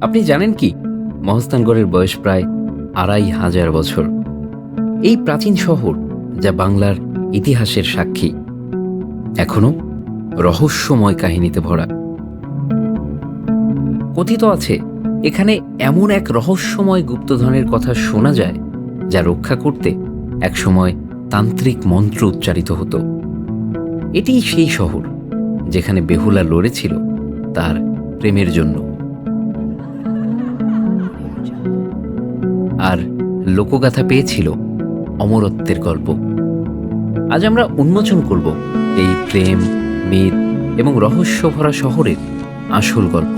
আপনি জানেন কি, মহস্থানগড়ের বয়স প্রায় ২৫০০ বছর। এই প্রাচীন শহর, যা বাংলার ইতিহাসের সাক্ষী, এখনো রহস্যময় কাহিনীতে ভরা। কথিত আছে, এখানে এমন এক রহস্যময় গুপ্তধনের কথা শোনা যায়, যা রক্ষা করতে একসময় তান্ত্রিক মন্ত্র উচ্চারিত হতো। এটিই সেই শহর যেখানে বেহুলা লড়েছিল তার প্রেমের জন্য, আর লোকগাথা পেয়েছিল অমরত্বের গল্প। আজ আমরা উন্মোচন করব এই প্রেম, মিথ এবং রহস্য ভরা শহরের আসল গল্প।